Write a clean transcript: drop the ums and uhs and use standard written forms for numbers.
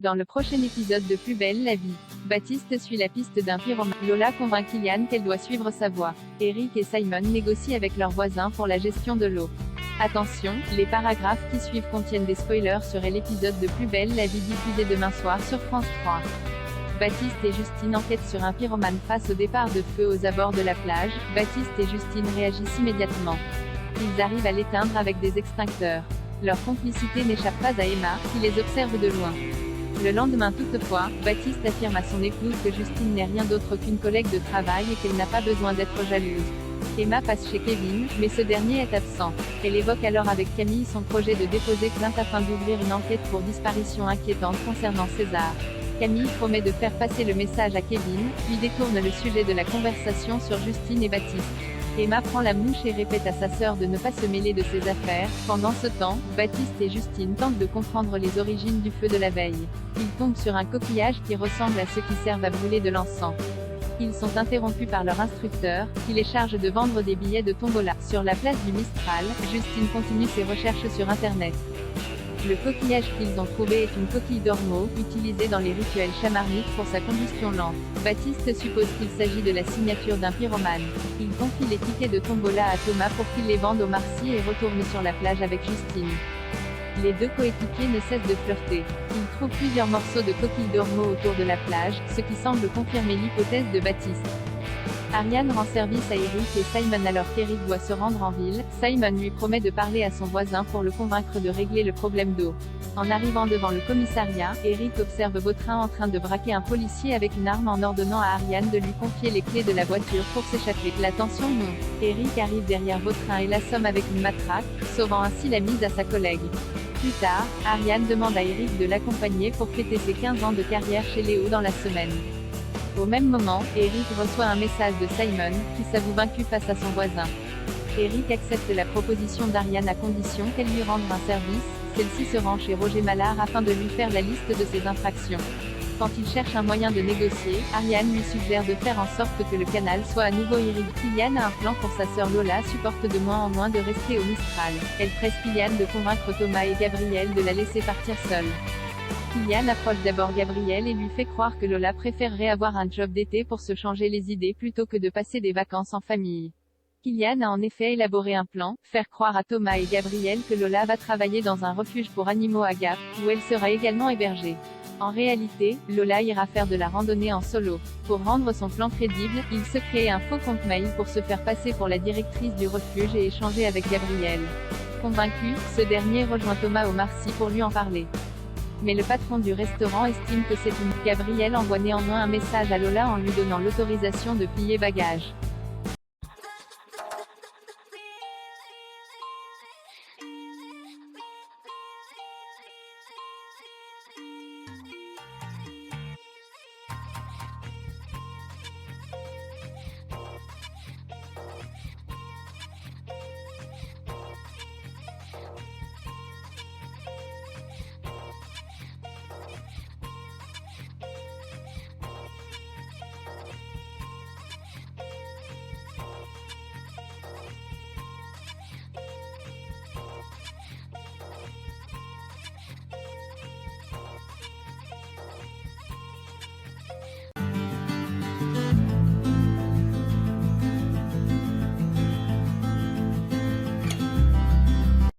Dans le prochain épisode de Plus belle la vie, Baptiste suit la piste d'un pyromane. Lola convainc Kylian qu'elle doit suivre sa voie. Eric et Simon négocient avec leurs voisins pour la gestion de l'eau. Attention, les paragraphes qui suivent contiennent des spoilers sur l'épisode de Plus belle la vie diffusé demain soir sur France 3. Baptiste et Justine enquêtent sur un pyromane face au départ de feu aux abords de la plage. Baptiste et Justine réagissent immédiatement. Ils arrivent à l'éteindre avec des extincteurs. Leur complicité n'échappe pas à Emma, qui les observe de loin. Le lendemain toutefois, Baptiste affirme à son épouse que Justine n'est rien d'autre qu'une collègue de travail et qu'elle n'a pas besoin d'être jalouse. Emma passe chez Kevin, mais ce dernier est absent. Elle évoque alors avec Camille son projet de déposer plainte afin d'ouvrir une enquête pour disparition inquiétante concernant César. Camille promet de faire passer le message à Kevin, puis détourne le sujet de la conversation sur Justine et Baptiste. Emma prend la mouche et répète à sa sœur de ne pas se mêler de ses affaires. Pendant ce temps, Baptiste et Justine tentent de comprendre les origines du feu de la veille. Ils tombent sur un coquillage qui ressemble à ceux qui servent à brûler de l'encens. Ils sont interrompus par leur instructeur, qui les charge de vendre des billets de tombola. Sur la place du Mistral, Justine continue ses recherches sur Internet. Le coquillage qu'ils ont trouvé est une coquille d'ormeau, utilisée dans les rituels chamaniques pour sa combustion lente. Baptiste suppose qu'il s'agit de la signature d'un pyromane. Il confie les tickets de tombola à Thomas pour qu'il les vende au Marcy et retourne sur la plage avec Justine. Les deux coéquipiers ne cessent de flirter. Ils trouvent plusieurs morceaux de coquilles d'ormeau autour de la plage, ce qui semble confirmer l'hypothèse de Baptiste. Ariane rend service à Eric et Simon alors qu'Eric doit se rendre en ville. Simon lui promet de parler à son voisin pour le convaincre de régler le problème d'eau. En arrivant devant le commissariat, Eric observe Vautrin en train de braquer un policier avec une arme en ordonnant à Ariane de lui confier les clés de la voiture pour s'échapper. La tension monte. Eric arrive derrière Vautrin et l'assomme avec une matraque, sauvant ainsi la mise à sa collègue. Plus tard, Ariane demande à Eric de l'accompagner pour fêter ses 15 ans de carrière chez Léo dans la semaine. Au même moment, Eric reçoit un message de Simon, qui s'avoue vaincu face à son voisin. Eric accepte la proposition d'Ariane à condition qu'elle lui rende un service. Celle-ci se rend chez Roger Mallard afin de lui faire la liste de ses infractions. Quand il cherche un moyen de négocier, Ariane lui suggère de faire en sorte que le canal soit à nouveau irrigué. Kylian a un plan pour sa sœur Lola supporte de moins en moins de rester au Mistral. Elle presse Kylian de convaincre Thomas et Gabriel de la laisser partir seule. Kylian approche d'abord Gabriel et lui fait croire que Lola préférerait avoir un job d'été pour se changer les idées plutôt que de passer des vacances en famille. Kylian a en effet élaboré un plan, faire croire à Thomas et Gabriel que Lola va travailler dans un refuge pour animaux à Gap, où elle sera également hébergée. En réalité, Lola ira faire de la randonnée en solo. Pour rendre son plan crédible, il se crée un faux compte mail pour se faire passer pour la directrice du refuge et échanger avec Gabriel. Convaincu, ce dernier rejoint Thomas au Marcy pour lui en parler. Mais le patron du restaurant estime que c'est une. Gabriel envoie néanmoins un message à Lola en lui donnant l'autorisation de plier bagages.